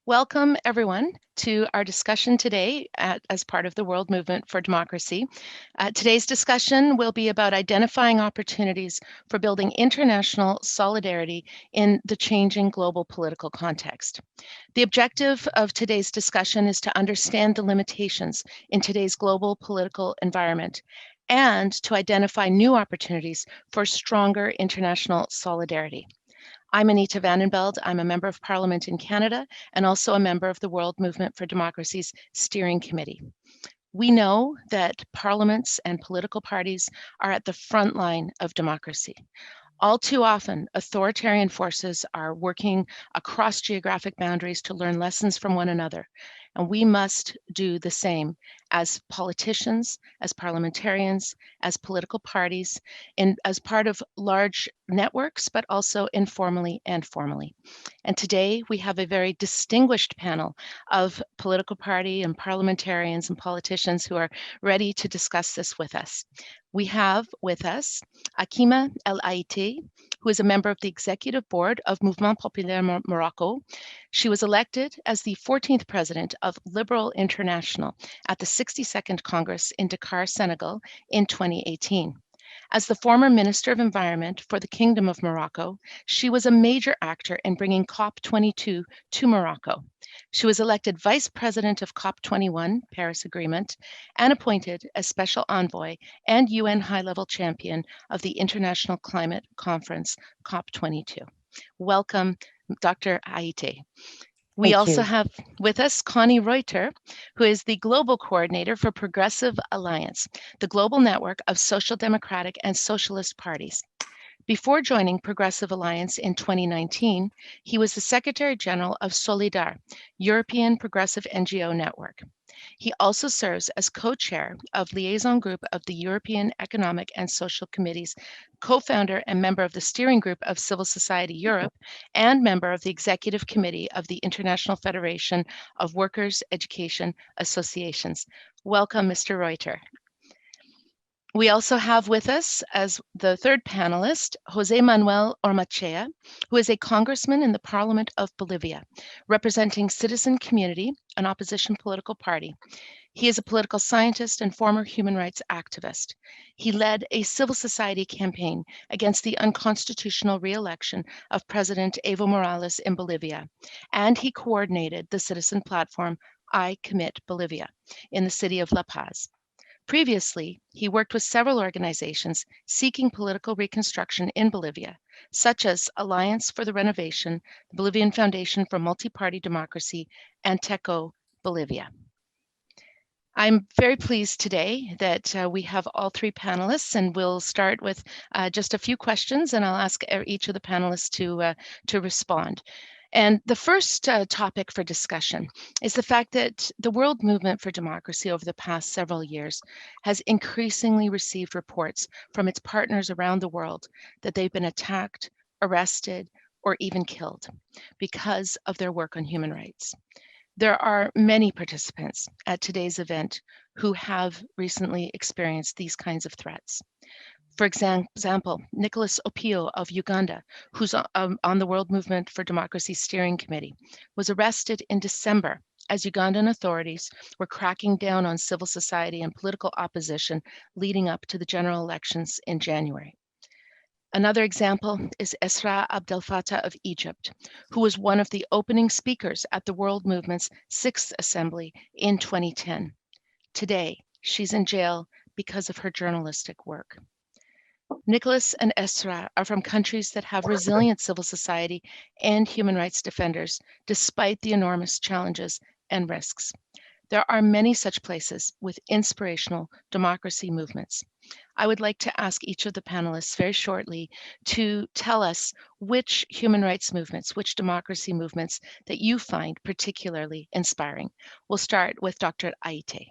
Welcome, everyone, to our discussion today as part of the World Movement for Democracy. Today's discussion will be about identifying opportunities for building international solidarity in the changing global political context. The objective of today's discussion is to understand the limitations in today's global political environment and to identify new opportunities for stronger international solidarity. I'm Anita Vandenbeld. I'm a member of Parliament in Canada and also a member of the World Movement for Democracy's Steering Committee. We know that parliaments and political parties are at the front line of democracy. All too often, authoritarian forces are working across geographic boundaries to learn lessons from one another. And we must do the same as politicians, as parliamentarians, as political parties, and as part of large networks, but also informally and formally. And today we have a very distinguished panel of political party and parliamentarians and politicians who are ready to discuss this with us. We have with us Hakima El Aiti, who is a member of the executive board of Mouvement Populaire Morocco. She was elected as the 14th president of Liberal International at the 62nd Congress in Dakar, Senegal in 2018. As the former Minister of Environment for the Kingdom of Morocco, she was a major actor in bringing COP22 to Morocco. She was elected Vice President of COP21, Paris Agreement, and appointed as Special Envoy and UN High-Level Champion of the International Climate Conference, COP22. Welcome, Dr. Aite. We Thank also you. have with us Connie Reuter, who is the Global Coordinator for Progressive Alliance, the global network of social democratic and socialist parties. Before joining Progressive Alliance in 2019, he was the Secretary General of Solidar, European Progressive NGO Network. He also serves as co-chair of Liaison Group of the European Economic and Social Committees, co-founder and member of the Steering Group of Civil Society Europe, and member of the Executive Committee of the International Federation of Workers' Education Associations. Welcome, Mr. Reuter. We also have with us as the third panelist, Jose Manuel Ormachea, who is a congressman in the Parliament of Bolivia, representing Citizen Community, an opposition political party. He is a political scientist and former human rights activist. He led a civil society campaign against the unconstitutional re-election of President Evo Morales in Bolivia, and he coordinated the citizen platform I Commit Bolivia in the city of La Paz. Previously, he worked with several organizations seeking political reconstruction in Bolivia, such as Alliance for the Renovation, the Bolivian Foundation for Multi-Party Democracy, and TECO Bolivia. I'm very pleased today that we have all three panelists, and we'll start with just a few questions, and I'll ask each of the panelists to respond. And the first topic for discussion is the fact that the World Movement for Democracy over the past several years has increasingly received reports from its partners around the world that they've been attacked, arrested, or even killed because of their work on human rights. There are many participants at today's event who have recently experienced these kinds of threats. For example, Nicholas Opio of Uganda, who's on the World Movement for Democracy Steering Committee, was arrested in December as Ugandan authorities were cracking down on civil society and political opposition leading up to the general elections in January. Another example is Esra Abdel Fattah of Egypt, who was one of the opening speakers at the World Movement's 6th Assembly in 2010. Today, she's in jail because of her journalistic work. Nicholas and Esra are from countries that have resilient civil society and human rights defenders, despite the enormous challenges and risks. There are many such places with inspirational democracy movements. I would like to ask each of the panelists very shortly to tell us which human rights movements, which democracy movements that you find particularly inspiring. We'll start with Dr. Aite.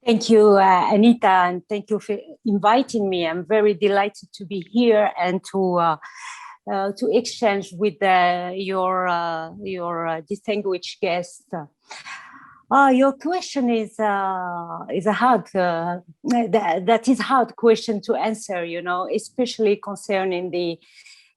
Thank you, Anita, and thank you for inviting me. I'm very delighted to be here and to exchange with your distinguished guest. Your question is a hard that is hard question to answer. You know, especially concerning the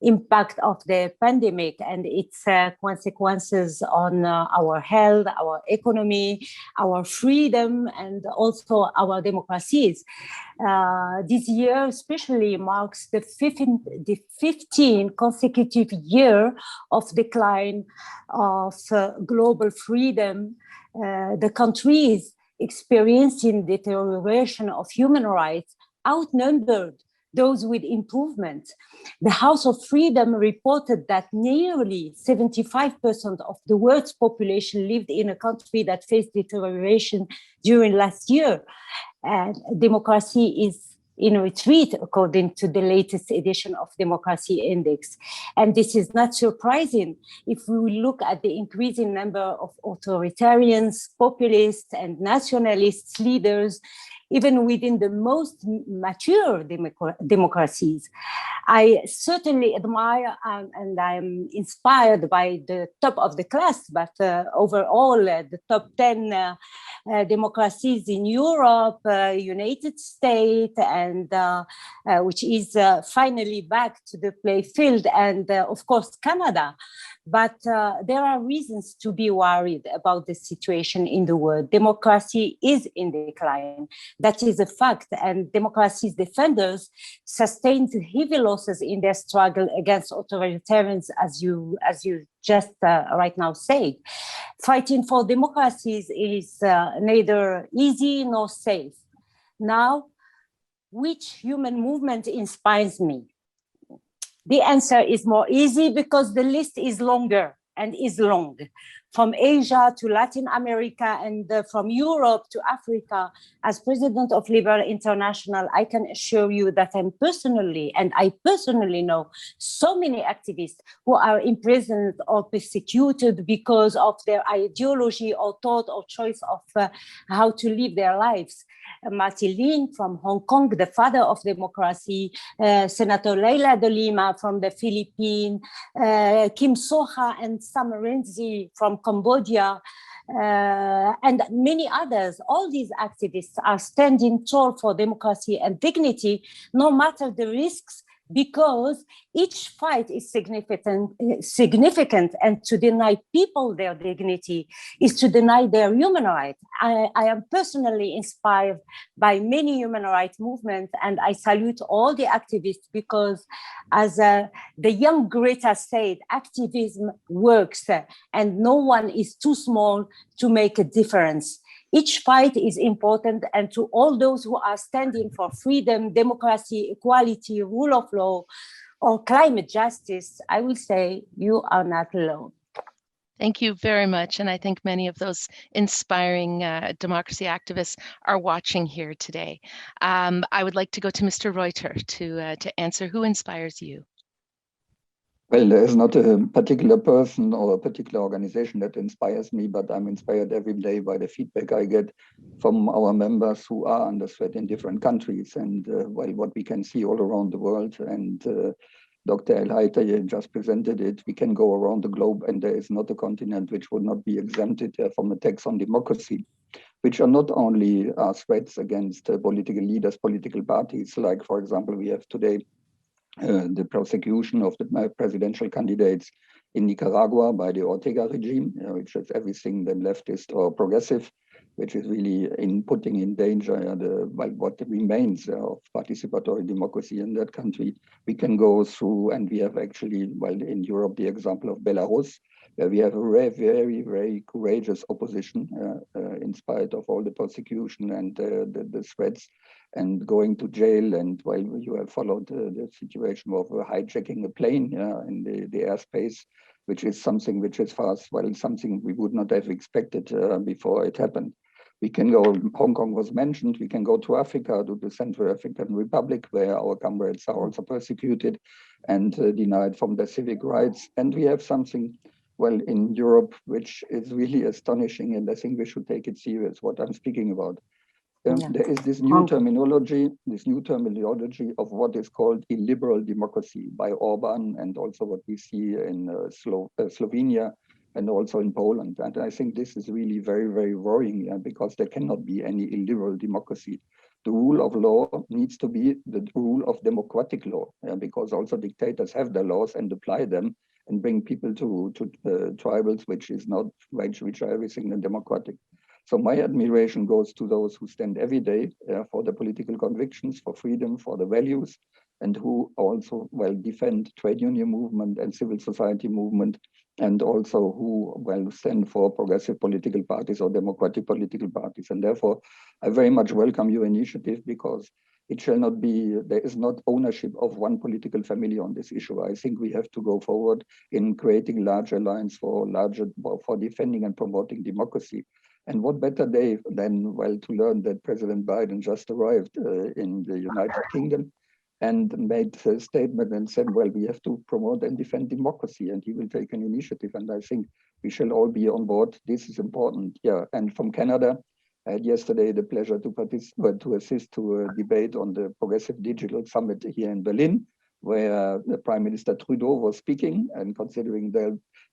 impact of the pandemic and its consequences on our health, our economy, our freedom, and also our democracies. This year especially marks the 15th consecutive year of decline of global freedom. The countries experiencing deterioration of human rights outnumbered those with improvement. The House of Freedom reported that nearly 75% of the world's population lived in a country that faced deterioration during last year. And democracy is in retreat, according to the latest edition of Democracy Index. And this is not surprising if we look at the increasing number of authoritarians, populists, and nationalist leaders, even within the most mature democracies. I certainly admire and I'm inspired by the top of the class, but overall the top 10 democracies in Europe, United States, and which is finally back to the play field, and of course Canada. But there are reasons to be worried about the situation in the world. Democracy is in decline. That is a fact. And democracy's defenders sustained heavy losses in their struggle against authoritarians, as you just right now said. Fighting for democracies is neither easy nor safe. Now, which human movement inspires me? The answer is more easy because the list is longer and is long. From Asia to Latin America and from Europe to Africa, as president of Liberal International, I can assure you that I personally know so many activists who are imprisoned or persecuted because of their ideology or thought or choice of how to live their lives. Martin Lin from Hong Kong, the father of democracy, Senator Leila de Lima from the Philippines, Kim Soha and Sam Rainsy from Cambodia, and many others. All these activists are standing tall for democracy and dignity, no matter the risks, because each fight is significant, and to deny people their dignity is to deny their human rights. I am personally inspired by many human rights movements, and I salute all the activists because, as the young Greta said, activism works, and no one is too small to make a difference. Each fight is important, and to all those who are standing for freedom, democracy, equality, rule of law, or climate justice, I will say you are not alone. Thank you very much. And I think many of those inspiring democracy activists are watching here today. I would like to go to Mr. Reuter to answer who inspires you. Well, there is not a particular person or a particular organization that inspires me, but I'm inspired every day by the feedback I get from our members who are under threat in different countries, and what we can see all around the world. And Dr. El Haytay just presented it. We can go around the globe, and there is not a continent which would not be exempted from attacks on democracy, which are not only threats against political leaders, political parties, like, for example, we have today the prosecution of the presidential candidates in Nicaragua by the Ortega regime, which is everything than leftist or progressive, which is really putting in danger what remains of participatory democracy in that country. We can go through, and we have actually, in Europe, the example of Belarus, where we have a very, very courageous opposition in spite of all the persecution and the threats, and going to jail. And while you have followed the situation of hijacking a plane in the airspace, which is something which is something we would not have expected before it happened. We can go, Hong Kong was mentioned, we can go to Africa, to the Central African Republic, where our comrades are also persecuted and denied from their civic rights. And we have something, in Europe, which is really astonishing, and I think we should take it serious, what I'm speaking about. There is this new terminology of what is called illiberal democracy by Orban, and also what we see in Slovenia and also in Poland. And I think this is really very, very worrying, because there cannot be any illiberal democracy. the rule of law needs to be the rule of democratic law, because also dictators have their laws and apply them and bring people to tribals, which are everything than democratic. So my admiration goes to those who stand every day for the political convictions, for freedom, for the values, and who also defend trade union movement and civil society movement, and also who stand for progressive political parties or democratic political parties. And therefore, I very much welcome your initiative, because it shall not be, there is not ownership of one political family on this issue. I think we have to go forward in creating large alliance for defending and promoting democracy. And what better day than, to learn that President Biden just arrived in the United Kingdom and made a statement and said, we have to promote and defend democracy, and he will take an initiative. And I think we shall all be on board. This is important. Yeah. And from Canada, I had yesterday the pleasure to assist to a debate on the Progressive Digital Summit here in Berlin, where the Prime Minister Trudeau was speaking and considering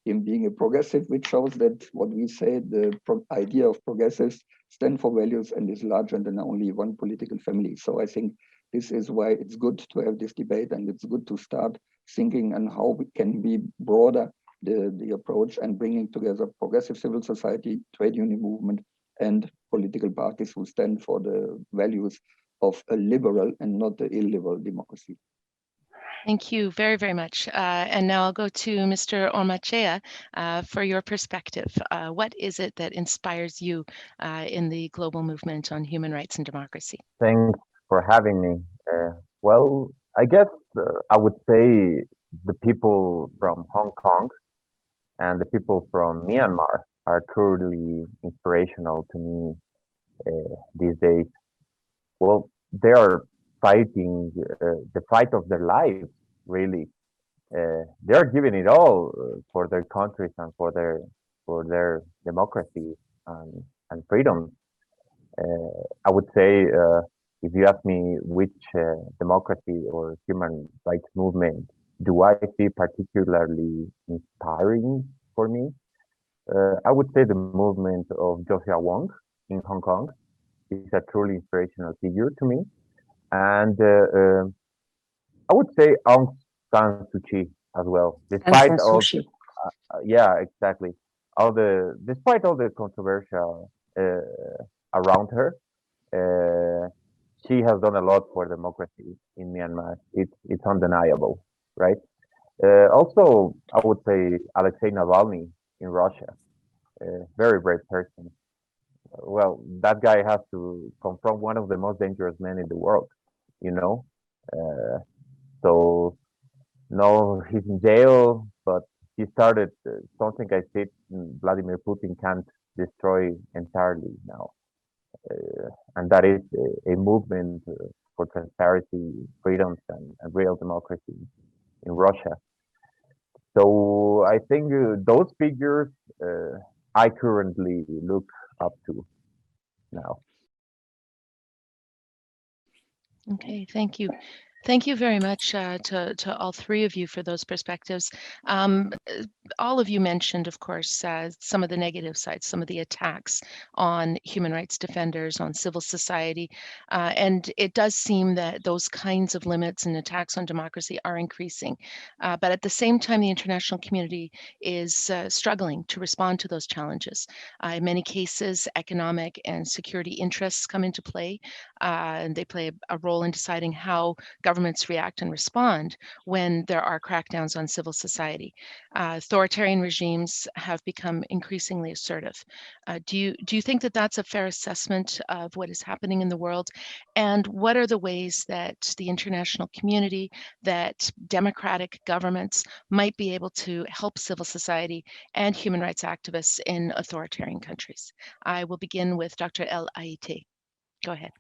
him being a progressive, which shows that what we say, the idea of progressives stand for values and is larger than only one political family. So I think this is why it's good to have this debate, and it's good to start thinking on how we can be broader the approach and bringing together progressive civil society, trade union movement, and political parties who stand for the values of a liberal and not the illiberal democracy. Thank you very, very much. And now I'll go to Mr. Ormaechea for your perspective. What is it that inspires you in the global movement on human rights and democracy? Thanks for having me. I guess I would say the people from Hong Kong and the people from Myanmar are truly inspirational to me these days. Well, they are fighting the fight of their lives, really. They are giving it all for their countries and for their democracy and freedom. I would say, if you ask me which democracy or human rights movement do I see particularly inspiring for me, I would say the movement of Joshua Wong in Hong Kong is a truly inspirational figure to me. And I would say Aung San Suu Kyi as well, despite all exactly. Despite all the controversial around her, she has done a lot for democracy in Myanmar. It's undeniable, right? Also, I would say Alexei Navalny in Russia, very brave person. Well, that guy has to confront one of the most dangerous men in the world, you know. So no, he's in jail, but he started something I said Vladimir Putin can't destroy entirely now. And that is a movement for transparency, freedoms, and real democracy in Russia. So I think those figures I currently look up to now. Okay, thank you. Thank you very much to all three of you for those perspectives. All of you mentioned, of course, some of the negative sides, some of the attacks on human rights defenders, on civil society. And it does seem that those kinds of limits and attacks on democracy are increasing. But at the same time, the international community is struggling to respond to those challenges. In many cases, economic and security interests come into play, and they play a role in deciding how governments react and respond when there are crackdowns on civil society. Authoritarian regimes have become increasingly assertive. Do you think that that's a fair assessment of what is happening in the world? And what are the ways that the international community, that democratic governments might be able to help civil society and human rights activists in authoritarian countries? I will begin with Dr. El Ayiti. Go ahead.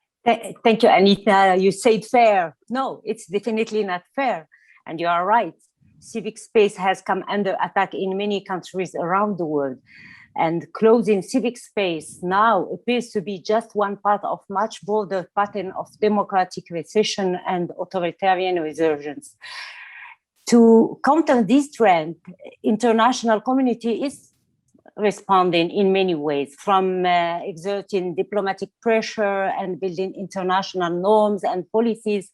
Thank you, Anita. You said fair. No, it's definitely not fair. And you are right. Civic space has come under attack in many countries around the world. And closing civic space now appears to be just one part of much broader pattern of democratic recession and authoritarian resurgence. To counter this trend, international community is responding in many ways, from exerting diplomatic pressure and building international norms and policies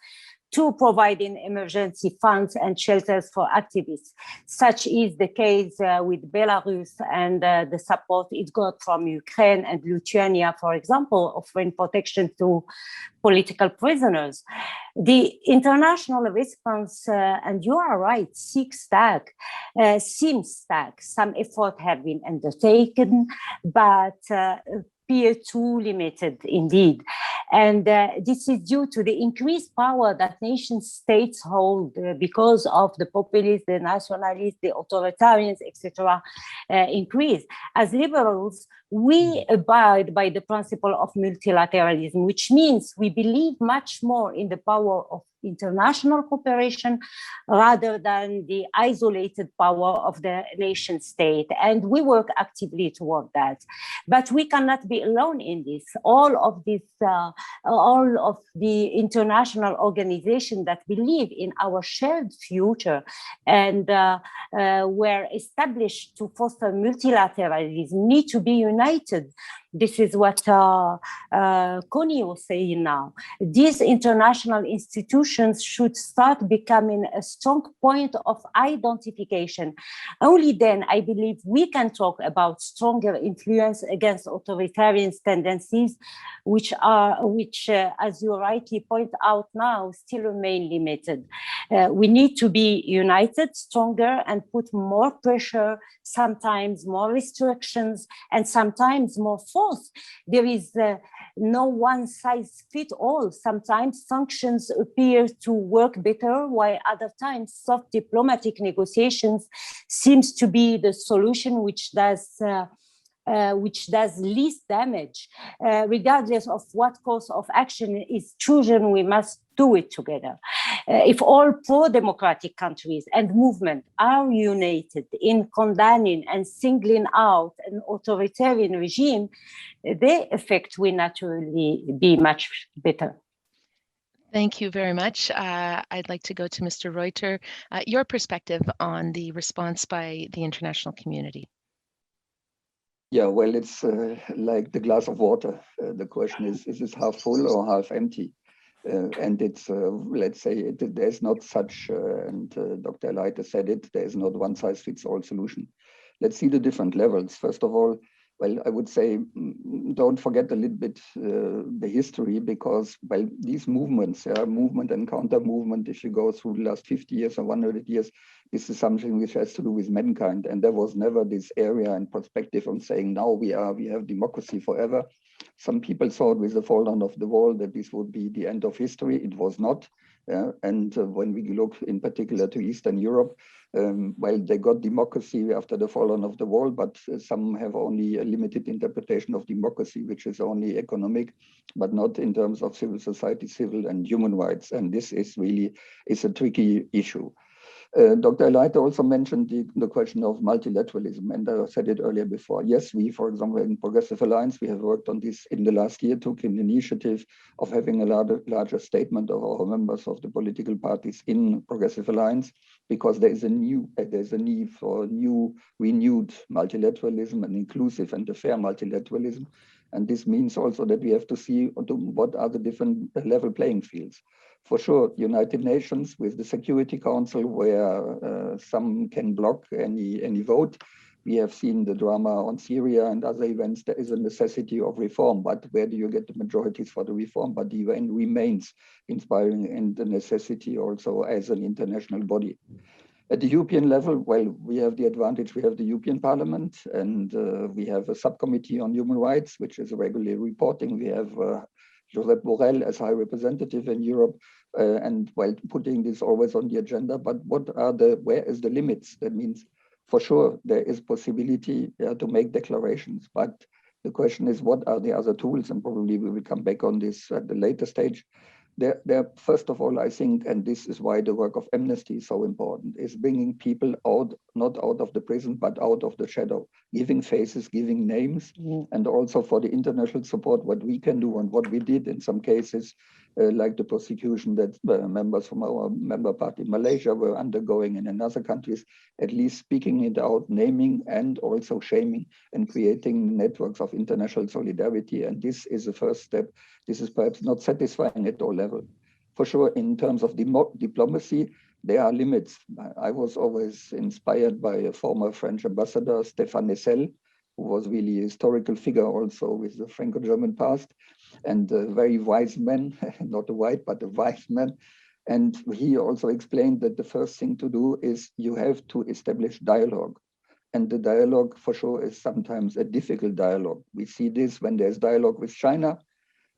to providing emergency funds and shelters for activists. Such is the case with Belarus and the support it got from Ukraine and Lithuania, for example, offering protection to political prisoners. The international response, and you are right, seems stacked. Some effort have been undertaken, but appear too limited indeed. And this is due to the increased power that nation states hold because of the populists, the nationalists, the authoritarians, etc. increase. As liberals, we abide by the principle of multilateralism, which means we believe much more in the power of international cooperation rather than the isolated power of the nation state. And we work actively toward that. But we cannot be alone in this. All of the international organizations that believe in our shared future and were established to foster multilateralism need to be united. This is what Connie was saying now. These international institutions should start becoming a strong point of identification. Only then, I believe, we can talk about stronger influence against authoritarian tendencies, which, as you rightly point out now, still remain limited. We need to be united, stronger, and put more pressure, sometimes more restrictions, and sometimes more force. There is no one size fit all. Sometimes sanctions appear to work better, while other times soft diplomatic negotiations seems to be the solution which does least damage. Regardless of what course of action is chosen, we must do it together. If all pro-democratic countries and movements are united in condemning and singling out an authoritarian regime, the effect will naturally be much better. Thank you very much. I'd like to go to Mr. Reuter. Your perspective on the response by the international community. Yeah, well, it's like the glass of water. The question is it half full or half empty? And it's, let's say, there's not such, and Dr. Leite said it, there's not one size fits all solution. Let's see the different levels. First of all, well, I would say, don't forget a little bit the history, because, well, these movements, movement and counter movement, if you go through the last 50 years or 100 years, this is something which has to do with mankind. And there was never this area and perspective on saying, now we have democracy forever. Some people thought with the fall down of the wall that this would be the end of history. It was not. And when we look in particular to Eastern Europe, well, they got democracy after the fall down of the wall, but some have only a limited interpretation of democracy, which is only economic, but not in terms of civil society, civil and human rights. And this is really a tricky issue. Dr. Leite also mentioned the question of multilateralism, and I said it earlier before. Yes, we, for example, in Progressive Alliance, we have worked on this in the last year, took an initiative of having a larger statement of our members of the political parties in Progressive Alliance, because there's a need for new, renewed multilateralism, and inclusive and a fair multilateralism. And this means also that we have to see what are the different level playing fields. For sure, United Nations with the Security Council, where some can block any vote. We have seen the drama on Syria and other events. There is a necessity of reform, but where do you get the majorities for the reform? But the UN remains inspiring, and the necessity also as an international body. At the European level, well, we have the advantage, we have the European Parliament, and we have a subcommittee on human rights, which is regularly reporting. We have Josep Borrell as High Representative in Europe, and while putting this always on the agenda, but where is the limits? That means, for sure, there is possibility to make declarations, but the question is, what are the other tools? And probably we will come back on this at the later stage. First of all, I think, and this is why the work of Amnesty is so important, is bringing people out, not out of the prison, but out of the shadow, giving faces, giving names, and also for the international support, what we can do and what we did in some cases like the prosecution that members from our member party Malaysia were undergoing, and in other countries, at least speaking it out, naming and also shaming, and creating networks of international solidarity. And this is the first step. This is perhaps not satisfying at all levels. For sure, in terms of diplomacy, there are limits. I was always inspired by a former French ambassador, Stéphane Hessel, who was really a historical figure also with the Franco-German past, and a very wise man, not a white, but a wise man. And he also explained that the first thing to do is you have to establish dialogue. And the dialogue for sure is sometimes a difficult dialogue. We see this when there's dialogue with China.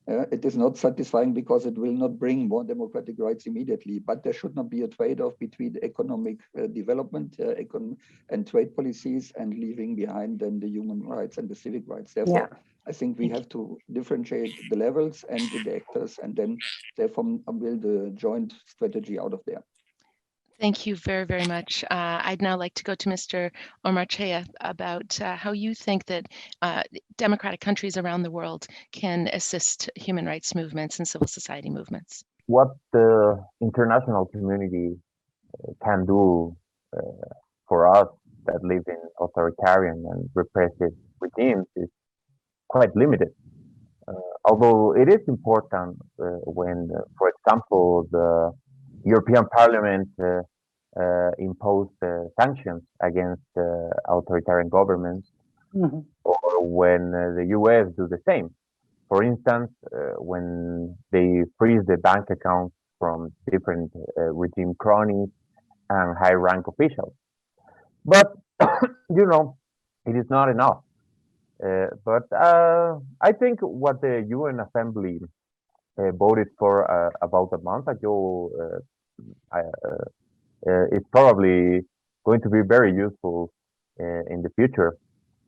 It is not satisfying because it will not bring more democratic rights immediately, but there should not be a trade-off between economic development and trade policies and leaving behind then the human rights and the civic rights. Therefore, I think we have to differentiate the levels and the actors, and then therefore build a joint strategy out of there. Thank you very, very much. I'd now like to go to Mr. Ormaechea about how you think that democratic countries around the world can assist human rights movements and civil society movements. What the international community can do for us that live in authoritarian and repressive regimes is quite limited. Although it is important when, for example, the European Parliament imposed sanctions against authoritarian governments, or when the US do the same. For instance, when they freeze the bank accounts from different regime cronies and high-rank officials. But, you know, it is not enough. But I think what the UN Assembly voted for about a month ago is probably going to be very useful in the future.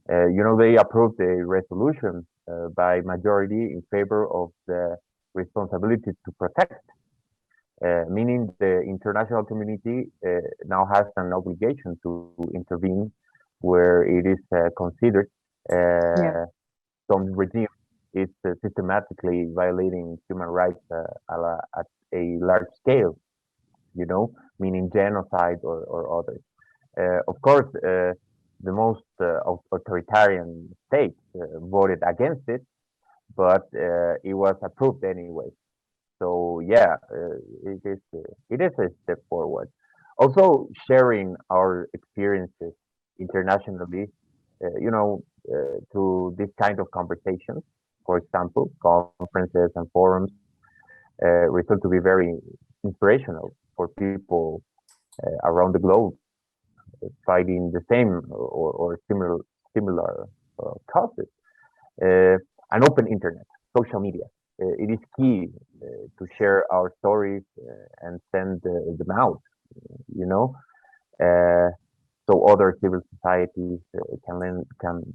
You know, they approved a resolution by majority in favor of the responsibility to protect, meaning the international community now has an obligation to intervene where it is considered some regime is systematically violating human rights at a large scale, you know, meaning genocide or others. Of course, the most authoritarian states voted against it, but it was approved anyway. So yeah, it is a step forward. Also, sharing our experiences internationally, you know, through this kind of conversations, for example, conferences and forums, result to be very inspirational for people around the globe fighting the same or similar causes. An open internet, social media. It is key to share our stories and send them out, you know, so other civil societies can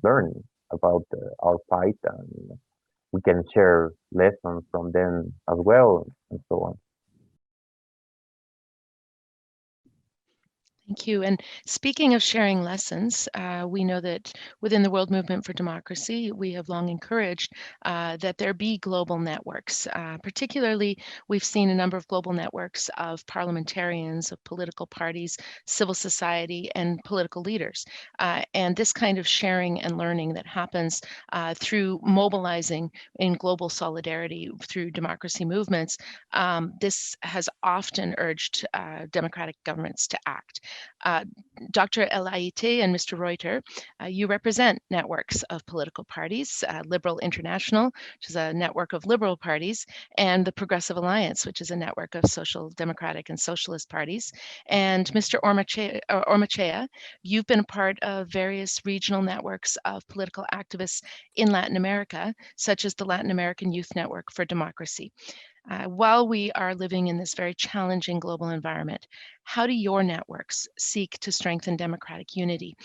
learn about our fight, and we can share lessons from them as well, and so on. Thank you. And speaking of sharing lessons, we know that within the World Movement for Democracy, we have long encouraged that there be global networks. Particularly, we've seen a number of global networks of parliamentarians, of political parties, civil society, and political leaders. And this kind of sharing and learning that happens through mobilizing in global solidarity through democracy movements, this has often urged democratic governments to act. Dr. El Ayité and Mr. Reuter, you represent networks of political parties, Liberal International, which is a network of liberal parties, and the Progressive Alliance, which is a network of social democratic and socialist parties. And Mr. Ormaechea, you've been a part of various regional networks of political activists in Latin America, such as the Latin American Youth Network for Democracy. While we are living in this very challenging global environment, how do your networks seek to strengthen democratic unity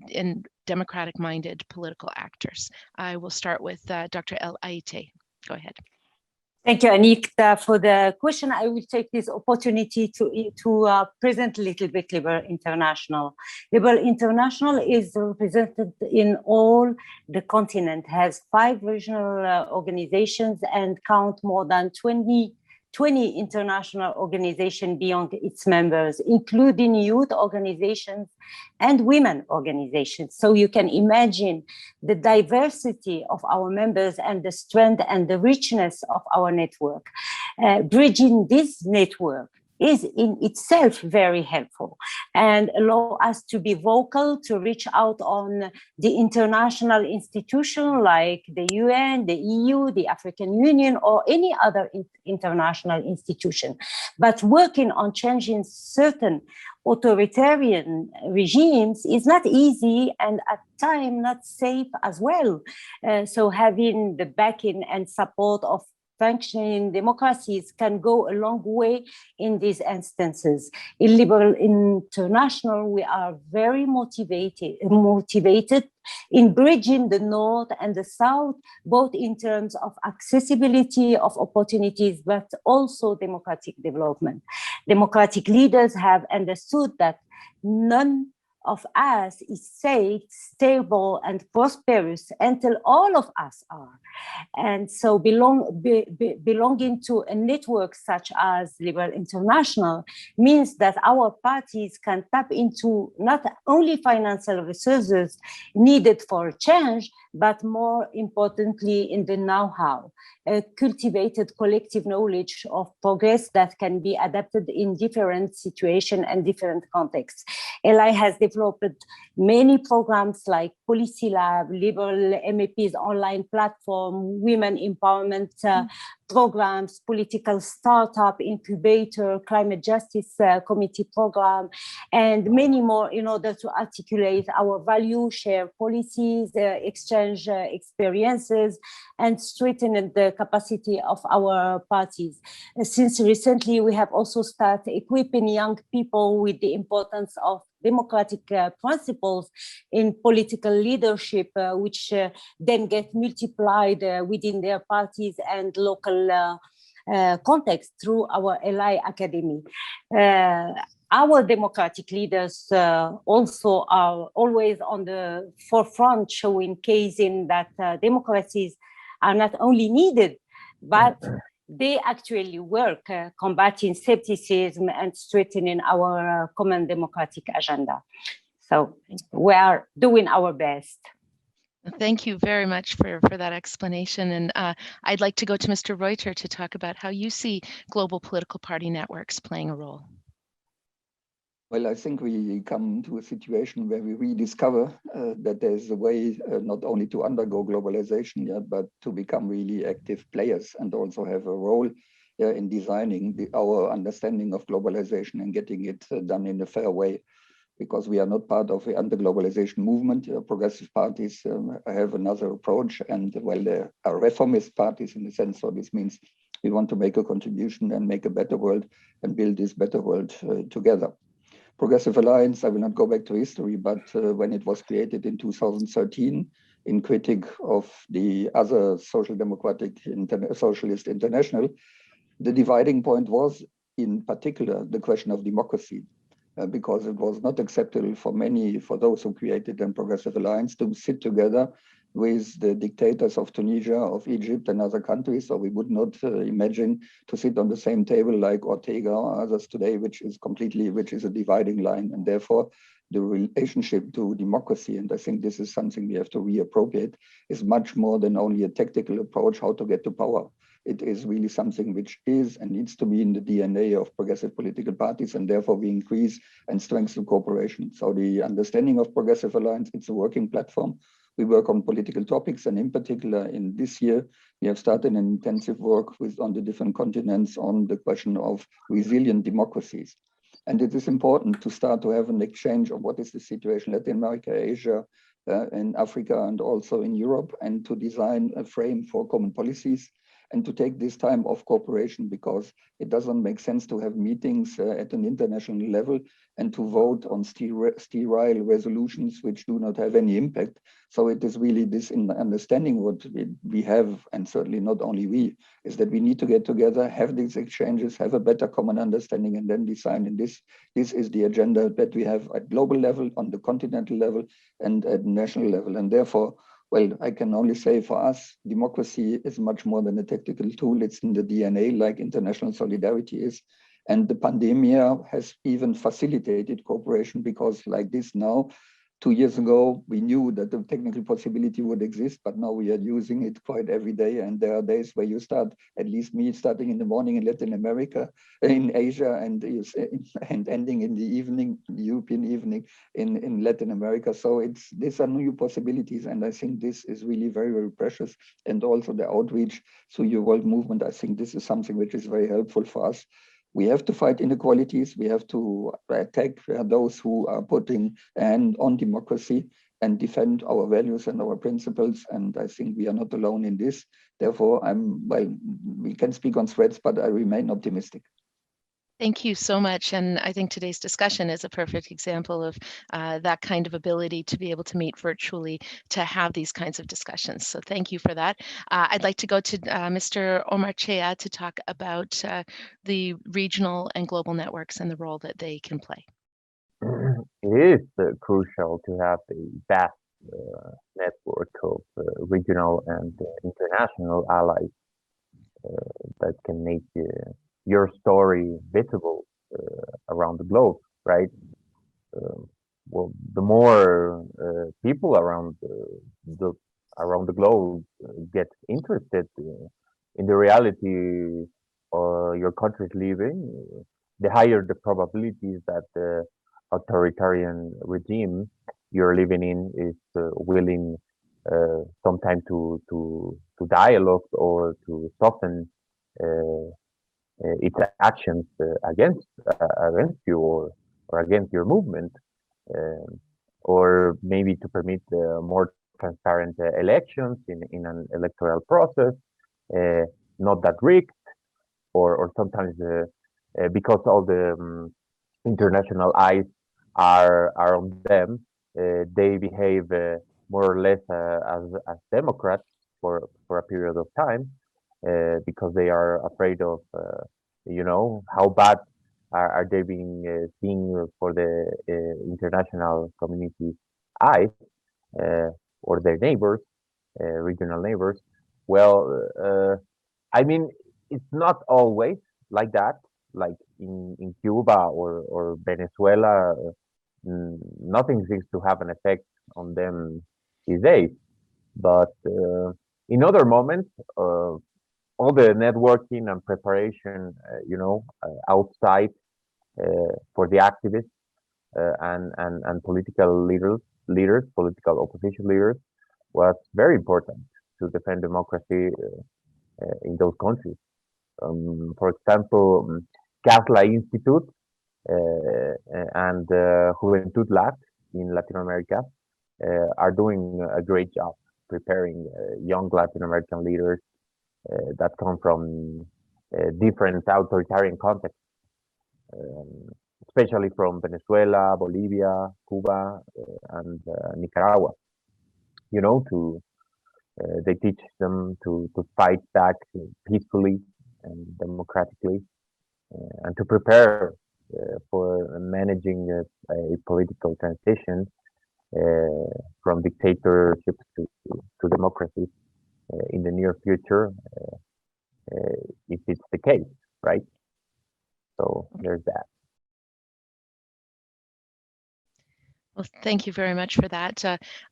in democratic-minded political actors? I will start with Dr. El Ayité. Go ahead. Thank you, Anik, for the question. I will take this opportunity to present a little bit Liberal International. Liberal International is represented in all the continent, has 5 regional organizations and count more than 20 international organizations beyond its members, including youth organizations and women organizations. So you can imagine the diversity of our members and the strength and the richness of our network. Bridging this network is in itself very helpful and allow us to be vocal, to reach out on the international institution like the UN, the EU, the African Union, or any other international institution. But working on changing certain authoritarian regimes is not easy and at times not safe as well. So having the backing and support of functioning democracies can go a long way in these instances. In Liberal International, we are very motivated in bridging the North and the South, both in terms of accessibility of opportunities, but also democratic development. Democratic leaders have understood that none of us is safe, stable, and prosperous until all of us are. And so belonging to a network such as Liberal International means that our parties can tap into not only financial resources needed for change, but more importantly in the know-how, a cultivated collective knowledge of progress that can be adapted in different situations and different contexts. LI has developed many programs like Policy Lab, Liberal MEPs online platform, women empowerment programs, political startup incubator, climate justice committee program, and many more in order to articulate our value, share policies, exchange experiences, and strengthen the capacity of our parties. Since recently, we have also started equipping young people with the importance of democratic principles in political leadership, which then get multiplied within their parties and local context through our LI Academy. Our democratic leaders also are always on the forefront, showcasing that democracies are not only needed, but they actually work combating skepticism and strengthening our common democratic agenda. So we are doing our best. Thank you very much for that explanation. And I'd like to go to Mr. Reuter to talk about how you see global political party networks playing a role. Well, I think we come to a situation where we rediscover that there's a way not only to undergo globalization, but to become really active players and also have a role in designing our understanding of globalization and getting it done in a fair way. Because we are not part of the anti-globalization movement. Progressive parties have another approach, and well, there are reformist parties in the sense, so this means we want to make a contribution and make a better world and build this better world together. Progressive Alliance, I will not go back to history, but when it was created in 2013, in critique of the other social democratic socialist international, the dividing point was in particular the question of democracy. Because it was not acceptable for those who created the Progressive Alliance to sit together with the dictators of Tunisia, of Egypt and other countries. So we would not imagine to sit on the same table like Ortega or others today, which is a dividing line. And therefore the relationship to democracy, and I think this is something we have to reappropriate, is much more than only a tactical approach how to get to power. It is really something which is and needs to be in the DNA of progressive political parties, and therefore we increase and strengthen cooperation. So the understanding of Progressive Alliance, it's a working platform. We work on political topics, and in particular in this year, we have started an intensive work on the different continents on the question of resilient democracies. And it is important to start to have an exchange of what is the situation in Latin America, Asia, in Africa, and also in Europe, and to design a frame for common policies. and to take this time of cooperation, because it doesn't make sense to have meetings at an international level and to vote on sterile resolutions which do not have any impact. So it is really this understanding what we have, and certainly not only we, is that we need to get together, have these exchanges, have a better common understanding, and then decide. And this is the agenda that we have at global level, on the continental level, and at national level. And therefore, well, I can only say for us, democracy is much more than a tactical tool. It's in the DNA, like international solidarity is. And the pandemic has even facilitated cooperation, because like this now, 2 years ago, we knew that the technical possibility would exist, but now we are using it quite every day. And there are days where you start, at least me, starting in the morning in Latin America, in Asia, and ending in the evening, European evening in Latin America. So these are new possibilities. And I think this is really very, very precious. And also the outreach through your world movement, I think this is something which is very helpful for us. We have to fight inequalities. We have to attack those who are putting a hand on democracy and defend our values and our principles. And I think we are not alone in this. Therefore, we can speak on threats, but I remain optimistic. Thank you so much. And I think today's discussion is a perfect example of that kind of ability to be able to meet virtually, to have these kinds of discussions. So thank you for that. I'd like to go to Mr. Omarchea to talk about the regional and global networks and the role that they can play. It is crucial to have a vast network of regional and international allies that can make your story visible around the globe, right? Well, the more people around the globe get interested in the reality your country is living, the higher the probabilities that the authoritarian regime you're living in is willing sometime to dialogue or to soften its actions against you or against your movement, or maybe to permit more transparent elections in an electoral process, not that rigged, or sometimes because all the international eyes are on them, they behave more or less as democrats for a period of time. Because they are afraid of, how bad are they being seen for the international community eyes, or their neighbors, regional neighbors. Well, I mean, it's not always like that. Like in Cuba or Venezuela, nothing seems to have an effect on them these days. But in other moments, all the networking and preparation, outside for the activists and political leaders, political opposition leaders, was very important to defend democracy in those countries. For example, Casla Institute and Juventud Lat in Latin America are doing a great job preparing young Latin American leaders that come from different authoritarian contexts, especially from Venezuela, Bolivia, Cuba, and Nicaragua. They teach them to fight back peacefully and democratically, and to prepare for managing a political transition from dictatorship to democracy in the near future, if it's the case, right? So there's that. Well, thank you very much for that.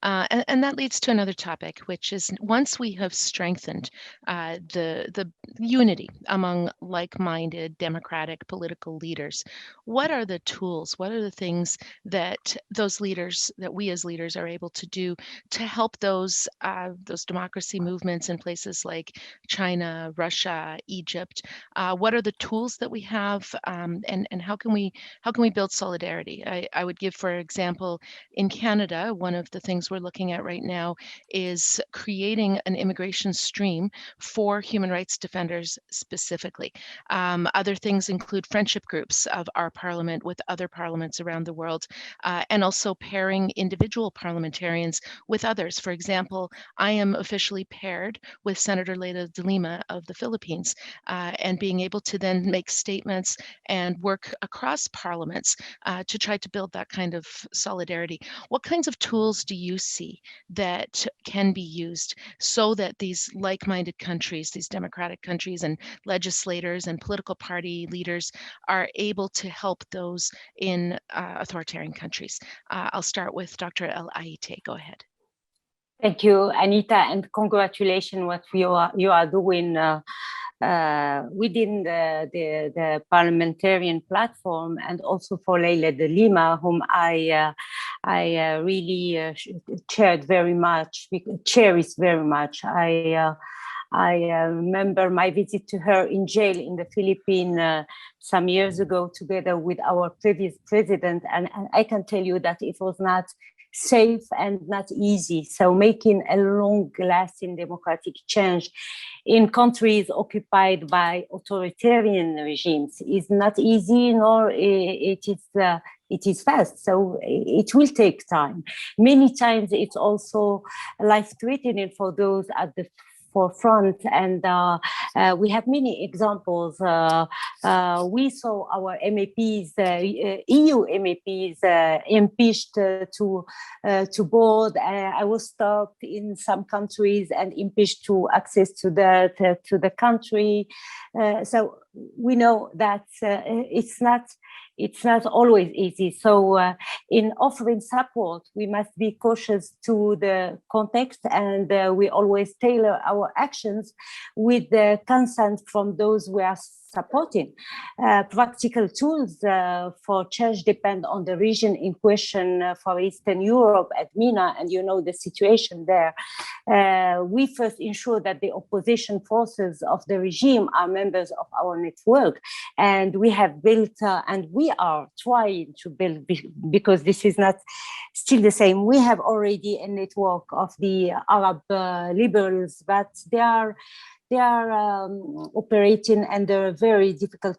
And that leads to another topic, which is once we have strengthened the unity among like-minded democratic political leaders, what are the tools, what are the things that those leaders, that we as leaders are able to do to help those democracy movements in places like China, Russia, Egypt? What are the tools that we have, and how can we build solidarity? I would give, for example, example, in Canada, one of the things we're looking at right now is creating an immigration stream for human rights defenders specifically. Other things include friendship groups of our parliament with other parliaments around the world, and also pairing individual parliamentarians with others. For example, I am officially paired with Senator Leila de Lima of the Philippines, and being able to then make statements and work across parliaments to try to build that kind of solidarity. What kinds of tools do you see that can be used so that these like-minded countries, these democratic countries and legislators and political party leaders are able to help those in authoritarian countries? I'll start with Dr. El Ayité. Go ahead. Thank you, Anita, and congratulations what you are doing within the parliamentarian platform, and also for Leila de Lima, whom I really cherish very much. I remember my visit to her in jail in the Philippines some years ago, together with our previous president, and I can tell you that it was not safe and not easy. So making a long-lasting democratic change in countries occupied by authoritarian regimes is not easy, nor it is fast. So it will take time. Many times it's also life-threatening for those at the forefront, and we have many examples. We saw our MEPs, EU MEPs, impeached to board. I was stopped in some countries and impeached to access to the country. So we know that it's not always easy. So in offering support, we must be cautious to the context, and we always tailor our actions with the consent from those we are supporting. Practical tools for change depend on the region in question. For Eastern Europe, at MENA, and you know the situation there, we first ensure that the opposition forces of the regime are members of our network, and we have built and we are trying to build, because this is not still the same. We have already a network of the Arab liberals, but they are operating under very difficult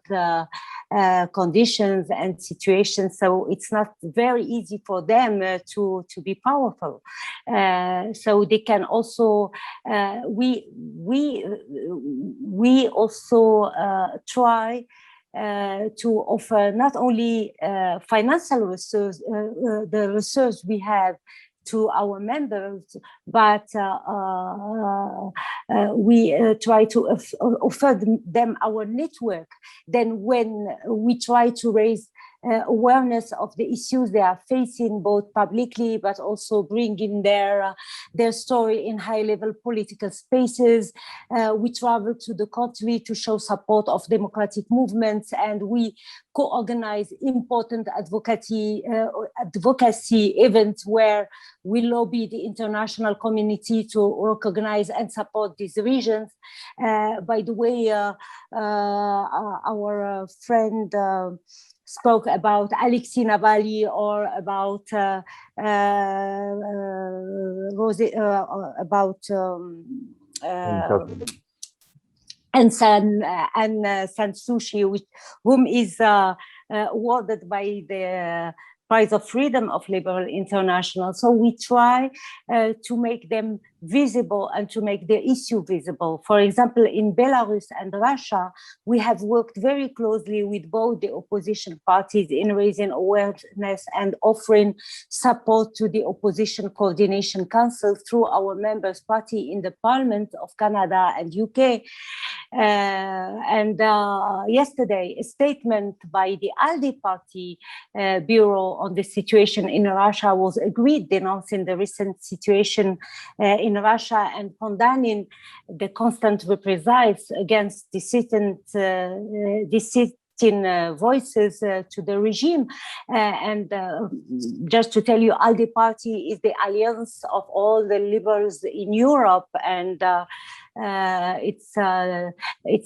conditions and situations. So it's not very easy for them to be powerful. So they can also, we also try to offer not only financial resource, the resource we have to our members, but we try to offer them our network. Then when we try to raise awareness of the issues they are facing, both publicly, but also bringing their story in high-level political spaces. We travel to the country to show support of democratic movements, and we co-organize important advocacy events where we lobby the international community to recognize and support these regions. By the way, our friend spoke about Alexei Navalny, or about Aung San Suu Kyi, whom is awarded by the Prize of Freedom of Liberal International. So we try to make them visible and to make their issue visible. For example, in Belarus and Russia, we have worked very closely with both the opposition parties in raising awareness and offering support to the Opposition Coordination Council through our members' party in the Parliament of Canada and UK. Yesterday, a statement by the ALDE party bureau on the situation in Russia was agreed, denouncing the recent situation in Russia and condemning the constant reprisals against dissident voices to the regime. Just to tell you, ALDE party is the alliance of all the liberals in Europe, and It's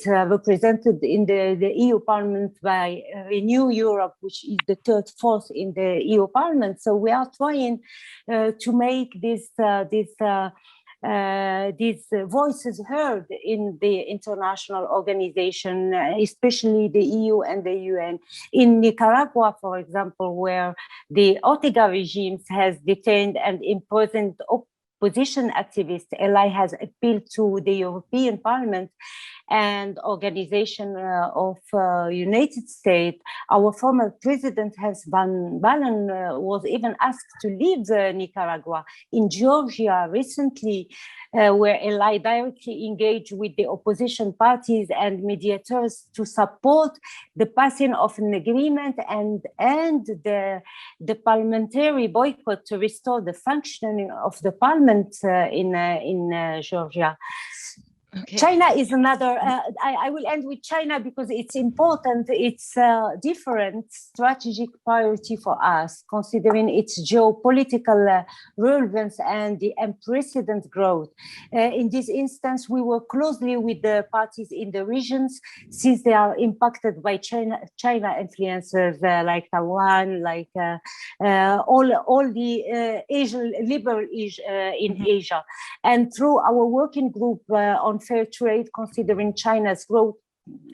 represented in the EU Parliament by Renew Europe, which is the third force in the EU Parliament. So we are trying to make these voices heard in the international organization, especially the EU and the UN. In Nicaragua, for example, where the Ortega regime has detained and imprisoned opposition activists, ELAI has appealed to the European Parliament and Organization of United States. Our former president, Van Balen, was even asked to leave Nicaragua. In Georgia recently, where ELAI directly engaged with the opposition parties and mediators to support the passing of an agreement and the parliamentary boycott to restore the functioning of the parliament in Georgia. Okay. China is another, I will end with China because it's important. It's a different strategic priority for us, considering its geopolitical relevance and the unprecedented growth. In this instance, we work closely with the parties in the regions since they are impacted by China influences like Taiwan, like all the Asian liberal in Asia. And through our working group on fair trade, considering China's growing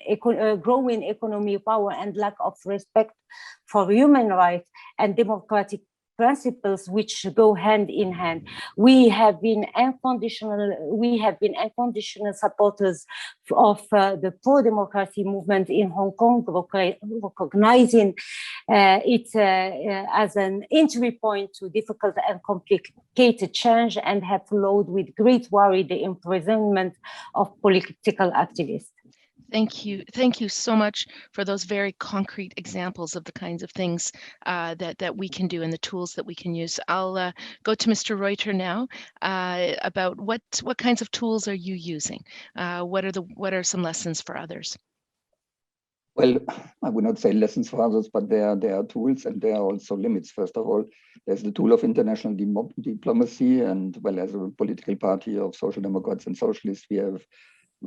economy power and lack of respect for human rights and democratic principles which go hand in hand. We have been unconditional supporters of the pro-democracy movement in Hong Kong, recognizing it as an entry point to difficult and complicated change, and have followed with great worry the imprisonment of political activists. Thank you. Thank you so much for those very concrete examples of the kinds of things that we can do and the tools that we can use. I'll go to Mr. Reuter now about what kinds of tools are you using? What are some lessons for others? Well, I would not say lessons for others, but there are tools and there are also limits. First of all, there's the tool of international diplomacy, and well, as a political party of social democrats and socialists, we have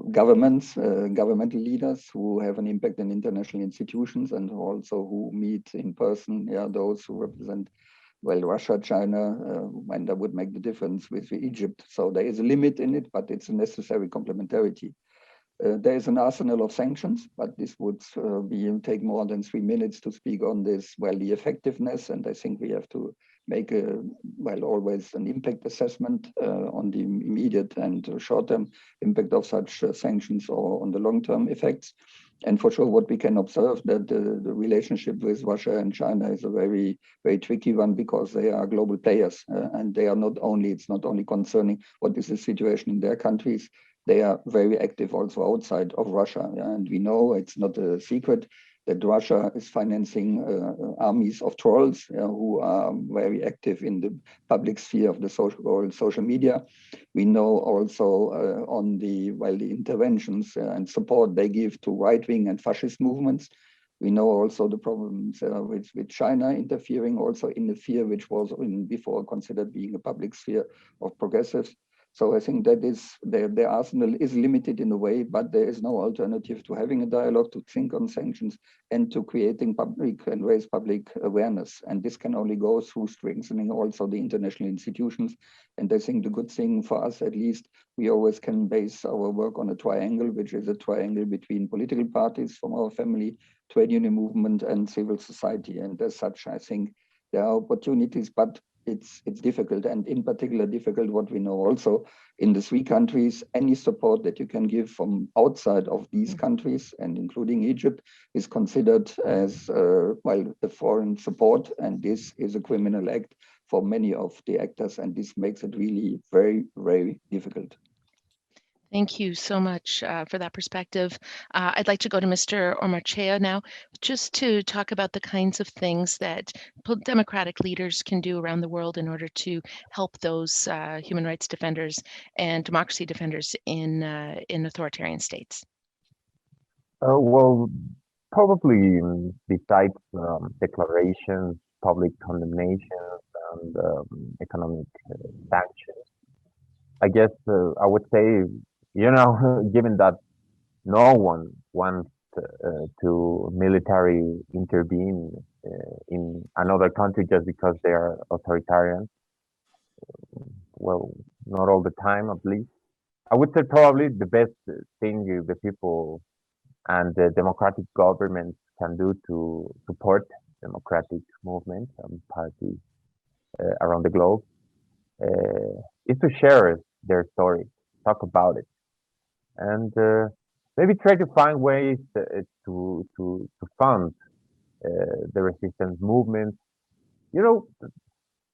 governments, governmental leaders who have an impact in international institutions and also who meet in person, those who represent, well, Russia, China, and that would make the difference with Egypt. So there is a limit in it, but it's a necessary complementarity. There is an arsenal of sanctions, but this would take more than 3 minutes to speak on this, well, the effectiveness, and I think we have to make always an impact assessment on the immediate and short-term impact of such sanctions or on the long-term effects. And for sure, what we can observe that the relationship with Russia and China is a very, very tricky one because they are global players and they are it's not only concerning what is the situation in their countries, they are very active also outside of Russia. And we know it's not a secret that Russia is financing armies of trolls who are very active in the public sphere of the social media. We know also on the interventions and support they give to right-wing and fascist movements. We know also the problems with China interfering also in the sphere which was before considered being a public sphere of progressives. So I think that their arsenal is limited in a way, but there is no alternative to having a dialogue, to think on sanctions, and to creating public and raise public awareness. And this can only go through strengthening also the international institutions. And I think the good thing for us, at least, we always can base our work on a triangle, which is a triangle between political parties from our family, trade union movement, and civil society. And as such, I think there are opportunities, but it's difficult, and in particular difficult what we know also in the 3 countries. Any support that you can give from outside of these countries, and including Egypt, is considered as a foreign support, and this is a criminal act for many of the actors, and this makes it really very, very difficult. Thank you so much for that perspective. I'd like to go to Mr. Ormaechea now, just to talk about the kinds of things that democratic leaders can do around the world in order to help those human rights defenders and democracy defenders in authoritarian states. Well, probably besides declarations, public condemnations, and economic sanctions, I guess I would say you know, given that no one wants to military intervene in another country just because they are authoritarian. Well, not all the time, at least. I would say probably the best thing the people and the democratic governments can do to support democratic movements and parties around the globe is to share their stories, talk about it, and maybe try to find ways to fund the resistance movements. You know,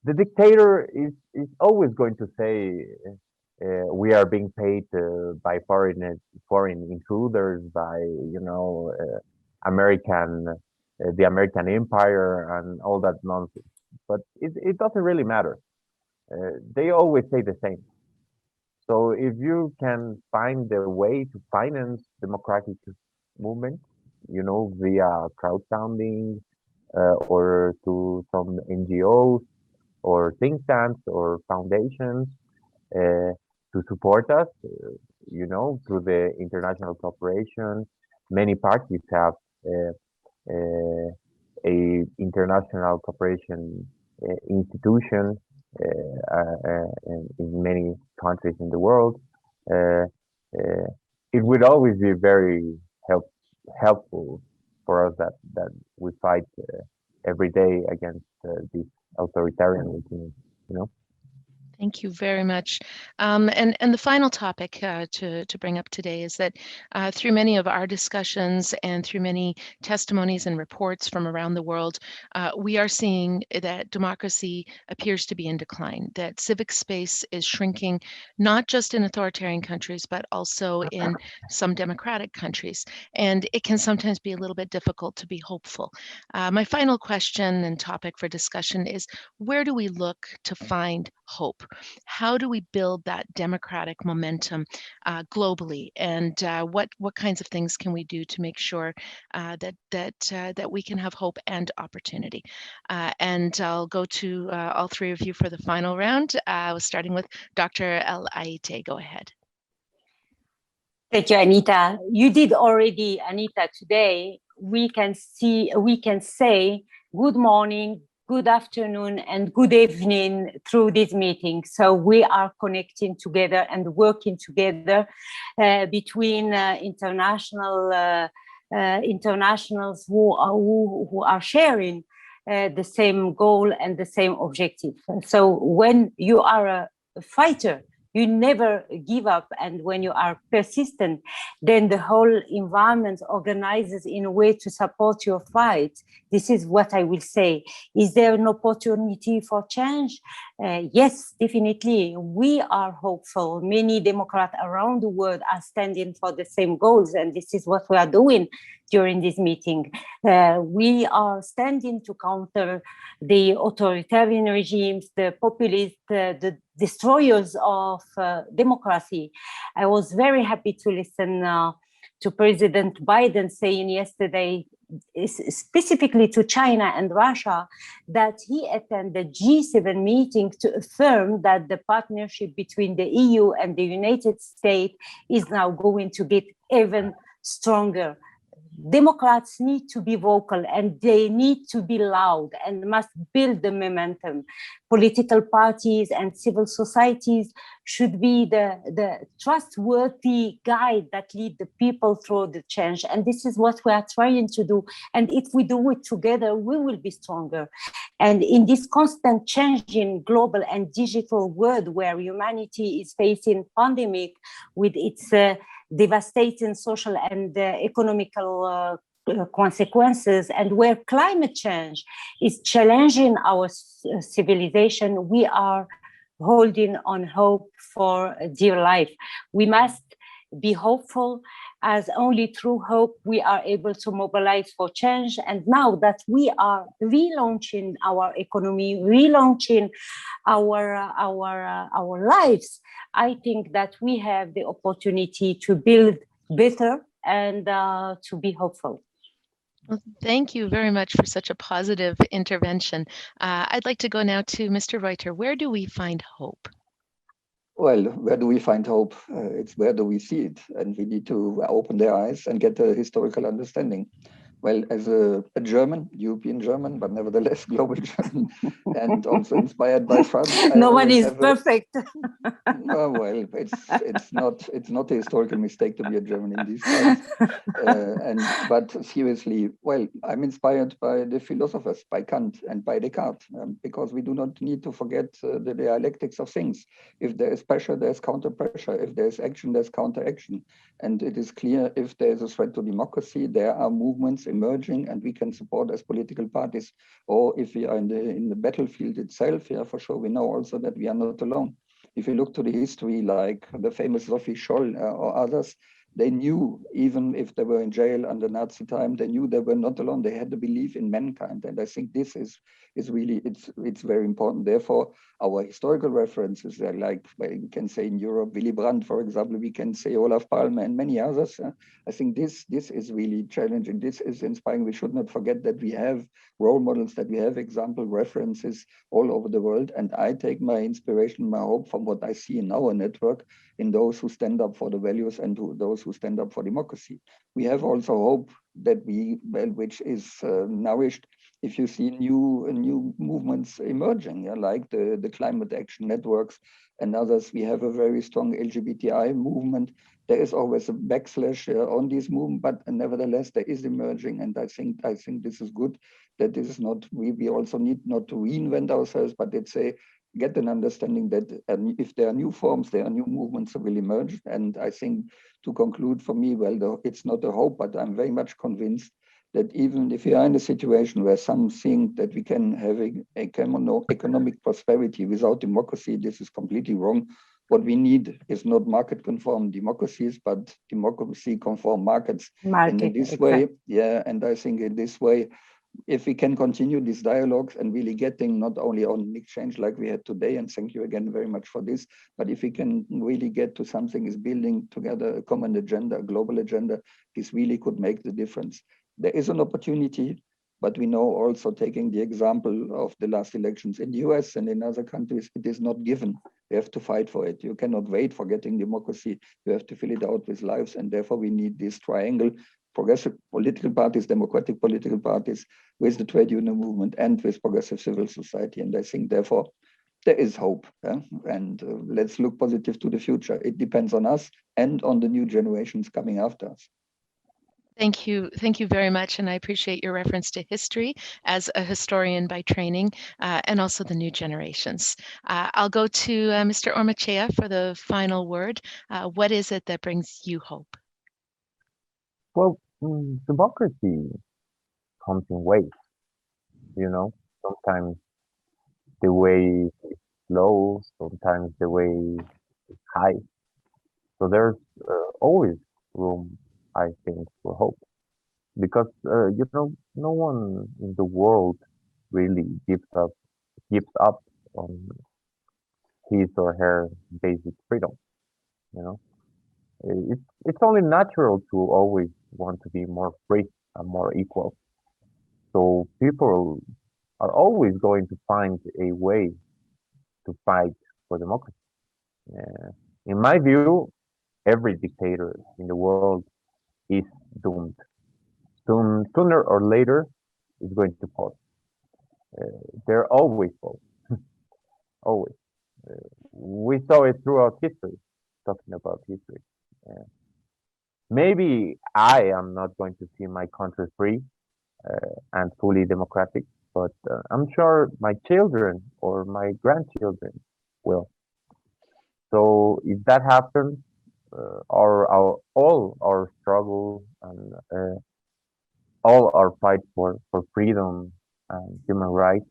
the dictator is always going to say we are being paid by foreign intruders, by American the American empire and all that nonsense. But it doesn't really matter. They always say the same. So if you can find a way to finance democratic movement, via crowdfunding or to some NGOs or think tanks or foundations to support us, through the international cooperation. Many parties have a international cooperation institution in many countries in the world. It would always be very helpful for us that we fight every day against this authoritarian regime. Thank you very much. And the final topic to bring up today is that through many of our discussions and through many testimonies and reports from around the world, we are seeing that democracy appears to be in decline, that civic space is shrinking, not just in authoritarian countries, but also in some democratic countries. And it can sometimes be a little bit difficult to be hopeful. My final question and topic for discussion is, where do we look to find hope? How do we build that democratic momentum globally, and what kinds of things can we do to make sure that we can have hope and opportunity? And I'll go to all three of you for the final round, starting with Dr. El Ayité. Go ahead. Thank you, Anita. You did already, Anita, today. We can say good morning, good afternoon, and good evening through this meeting. So we are connecting together and working together between internationals who are sharing the same goal and the same objective. So when you are a fighter, you never give up, and when you are persistent, then the whole environment organizes in a way to support your fight. This is what I will say. Is there an opportunity for change? Yes, definitely. We are hopeful. Many Democrats around the world are standing for the same goals, and this is what we are doing during this meeting. We are standing to counter the authoritarian regimes, the populists, the destroyers of democracy. I was very happy to listen to President Biden saying yesterday, specifically to China and Russia, that he attended the G7 meeting to affirm that the partnership between the EU and the United States is now going to get even stronger. Democrats need to be vocal, and they need to be loud and must build the momentum. Political parties and civil societies should be the trustworthy guide that lead the people through the change. And this is what we are trying to do. And if we do it together, we will be stronger. And in this constant changing global and digital world where humanity is facing pandemic with its devastating social and economical consequences, and where climate change is challenging our civilization, we are holding on hope for dear life. We must be hopeful, as only through hope we are able to mobilize for change. And now that we are relaunching our economy, relaunching our lives, I think that we have the opportunity to build better and to be hopeful. Well, thank you very much for such a positive intervention. I'd like to go now to Mr. Reuter. Where do we find hope? Well, where do we find hope? It's where do we see it? And we need to open their eyes and get a historical understanding. Well, as a German, European German, but nevertheless global German, and also inspired by France. No one is perfect. Well, it's not a historical mistake to be a German in these times. But seriously, well, I'm inspired by the philosophers, by Kant and by Descartes, because we do not need to forget the dialectics of things. If there is pressure, there's counter pressure. If there's action, there's counter action. And it is clear if there is a threat to democracy, there are movements emerging and we can support as political parties. Or if we are in the battlefield itself, yeah, for sure, we know also that we are not alone. If you look to the history, like the famous Sophie Scholl or others, they knew, even if they were in jail under Nazi time, they knew they were not alone. They had to believe in mankind. And I think this is really, it's very important. Therefore, our historical references are like, well, we can say in Europe, Willy Brandt, for example, we can say Olaf Palme and many others. I think this is really challenging. This is inspiring. We should not forget that we have role models, that we have example references all over the world. And I take my inspiration, my hope from what I see in our network, in those who stand up for the values and those who stand up for democracy. We have also hope that which is nourished if you see new movements emerging, yeah, like the climate action networks and others. We have a very strong LGBTI movement. There is always a backslash on this movement, but nevertheless, there is emerging. And I think this is good, that this is not, we also need not to reinvent ourselves, but let's say, get an understanding that if there are new forms, there are new movements that will emerge. And I think, to conclude for me, well, it's not a hope, but I'm very much convinced that even if we are in a situation where some think that we can have economic prosperity without democracy, this is completely wrong. What we need is not market-conform democracies, but democracy-conform markets. And in this way, yeah, and I think in this way, if we can continue these dialogues and really getting not only on exchange like we had today, and thank you again very much for this, but if we can really get to something is building together a common agenda, a global agenda, this really could make the difference. There is an opportunity, but we know also, taking the example of the last elections in the US and in other countries, it is not given. You have to fight for it. You cannot wait for getting democracy. You have to fill it out with lives. And therefore we need this triangle: progressive political parties, democratic political parties, with the trade union movement and with progressive civil society. And I think therefore there is hope. And let's look positive to the future. It depends on us and on the new generations coming after us. Thank you very much, and I appreciate your reference to history as a historian by training, and also the new generations. I'll go to Mr. Ormaechea for the final word. What is it that brings you hope? Well, democracy comes in waves, you know. Sometimes the way is low, sometimes the way is high. So there's always room, I think, for hope. Because, you know, no one in the world really gives up on his or her basic freedom, you know. It's only natural to always want to be more free and more equal. So people are always going to find a way to fight for democracy. In my view, every dictator in the world is doomed. Sooner or later, is going to fall. They're always fall. Always. We saw it throughout history, talking about history. Maybe I am not going to see my country free and fully democratic, but I'm sure my children or my grandchildren will. So if that happens, all our struggle and all our fight for freedom and human rights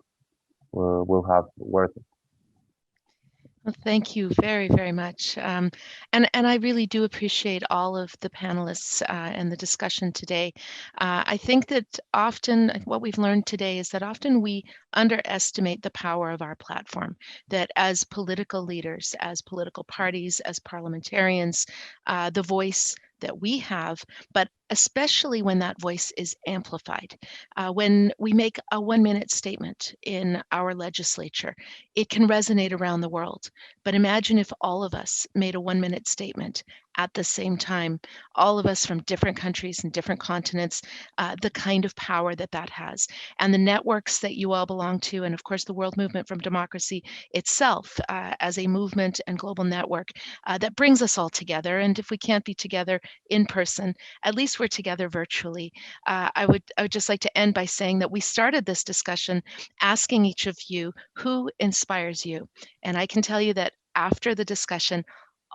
will have worth it. Well, thank you very, very much. And I really do appreciate all of the panelists and the discussion today. I think that often what we've learned today is that often we underestimate the power of our platform, that as political leaders, as political parties, as parliamentarians, the voice that we have, but especially when that voice is amplified. When we make a 1-minute statement in our legislature, it can resonate around the world. But imagine if all of us made a 1-minute statement at the same time, all of us from different countries and different continents, the kind of power that that has. And the networks that you all belong to, and of course the World Movement for Democracy itself as a movement and global network that brings us all together. And if we can't be together in person, at least we're together virtually. I would just like to end by saying that we started this discussion asking each of you who inspires you. And I can tell you that after the discussion,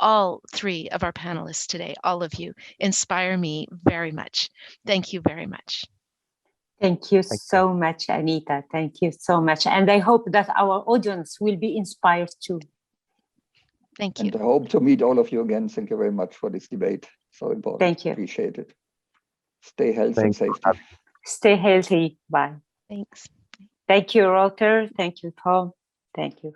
all 3 of our panelists today, all of you, inspire me very much. Thank you very much. Thank you so much, Anita. Thank you so much. And I hope that our audience will be inspired too. Thank you. And I hope to meet all of you again. Thank you very much for this debate. So important. Thank you. Appreciate it. Stay healthy and safety. Stay healthy. Bye. Thanks. Thank you, Walter. Thank you, Tom. Thank you.